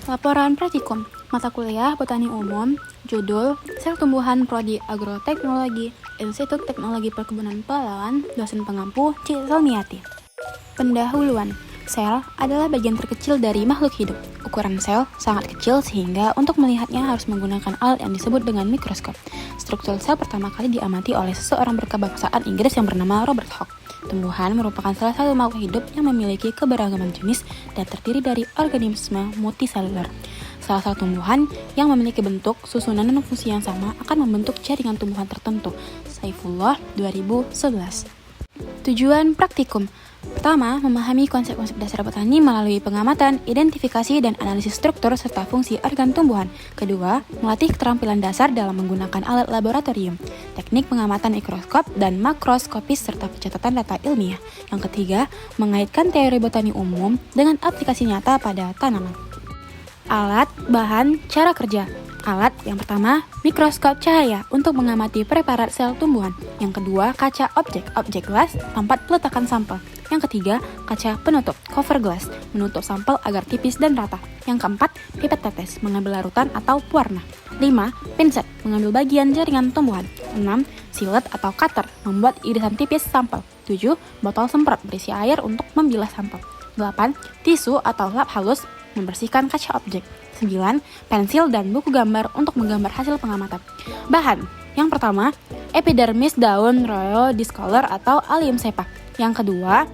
Laporan praktikum, mata kuliah Botani Umum, judul Sel Tumbuhan Prodi Agroteknologi, Institut Teknologi Perkebunan Pahlawan, dosen pengampu C. Salmiati. Pendahuluan, sel adalah bagian terkecil dari makhluk hidup. Ukuran sel sangat kecil sehingga untuk melihatnya harus menggunakan alat yang disebut dengan mikroskop. Struktur sel pertama kali diamati oleh seseorang berkebangsaan Inggris yang bernama Robert Hooke. Tumbuhan merupakan salah satu makhluk hidup yang memiliki keberagaman jenis dan terdiri dari organisme multiseluler. Salah satu tumbuhan yang memiliki bentuk, susunan, dan fungsi yang sama akan membentuk jaringan tumbuhan tertentu. Saifullah 2011. Tujuan praktikum. Pertama, memahami konsep-konsep dasar botani melalui pengamatan, identifikasi, dan analisis struktur serta fungsi organ tumbuhan. Kedua, melatih keterampilan dasar dalam menggunakan alat laboratorium, teknik pengamatan mikroskop dan makroskopis serta pencatatan data ilmiah. Yang ketiga, mengaitkan teori botani umum dengan aplikasi nyata pada tanaman. Alat, bahan, cara kerja. Alat yang pertama, mikroskop cahaya untuk mengamati preparat sel tumbuhan. Yang kedua, kaca objek glass, tempat peletakan sampel. Yang ketiga, kaca penutup, cover glass, menutup sampel agar tipis dan rata. Yang keempat, pipet tetes, mengambil larutan atau pewarna. 5. Pinset, mengambil bagian jaringan tumbuhan. 6. Silet atau cutter, membuat irisan tipis sampel. 7. Botol semprot berisi air untuk membilas sampel. 8. Tisu atau lap halus, membersihkan kaca objek. 9. Pensil dan buku gambar untuk menggambar hasil pengamatan. Bahan. Yang pertama, epidermis daun royal discolor atau allium cepa. Yang kedua,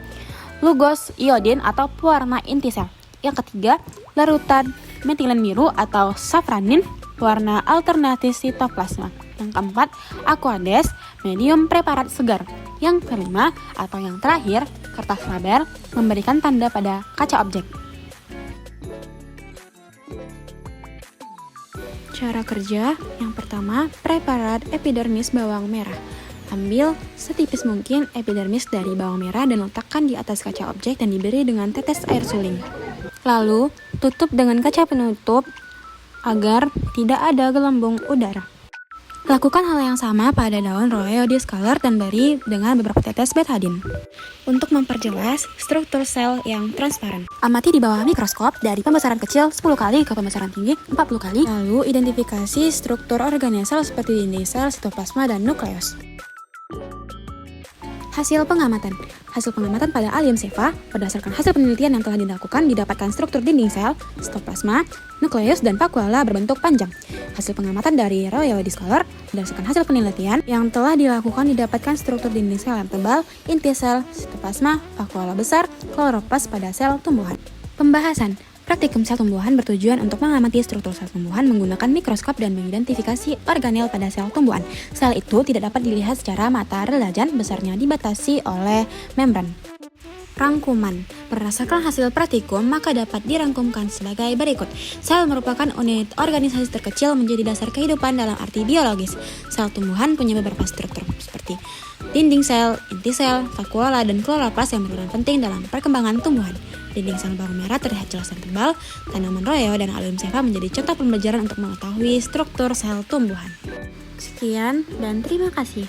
lugos iodin atau pewarna inti sel. Yang ketiga, larutan metilen biru atau safranin, warna alternatif sitoplasma. Yang keempat, aquades, medium preparat segar. Yang kelima, atau yang terakhir, kertas label memberikan tanda pada kaca objek. Cara kerja, yang pertama, preparat epidermis bawang merah. Ambil setipis mungkin epidermis dari bawang merah dan letakkan di atas kaca objek dan diberi dengan tetes air suling. Lalu, tutup dengan kaca penutup agar tidak ada gelembung udara. Lakukan hal yang sama pada daun royal discolor dan beri dengan beberapa tetes betadine. Untuk memperjelas struktur sel yang transparan, amati di bawah mikroskop dari pembesaran kecil 10 kali ke pembesaran tinggi 40 kali. Lalu identifikasi struktur organel sel seperti dinding sel, sitoplasma, dan nukleus. Hasil pengamatan. Hasil pengamatan pada allium cepa berdasarkan hasil penelitian yang telah dilakukan didapatkan struktur dinding sel, sitoplasma, nukleus, dan vakuola berbentuk panjang. Hasil pengamatan dari royal discolor berdasarkan hasil penelitian yang telah dilakukan didapatkan struktur dinding sel yang tebal, inti sel, sitoplasma, vakuola besar, kloroplas pada sel tumbuhan. Pembahasan. Praktikum sel tumbuhan bertujuan untuk mengamati struktur sel tumbuhan menggunakan mikroskop dan mengidentifikasi organel pada sel tumbuhan. Sel itu tidak dapat dilihat secara mata relajan, besarnya dibatasi oleh membran. Rangkuman. Berdasarkan hasil praktikum, maka dapat dirangkumkan sebagai berikut. Sel merupakan unit organisasi terkecil menjadi dasar kehidupan dalam arti biologis. Sel tumbuhan punya beberapa struktur seperti dinding sel, inti sel, vakuola, dan kloroplas yang berperan penting dalam perkembangan tumbuhan. Dinding sel bawang merah terlihat jelas dan tebal. Tanaman royal dan allium cepa menjadi contoh pembelajaran untuk mengetahui struktur sel tumbuhan. Sekian dan terima kasih.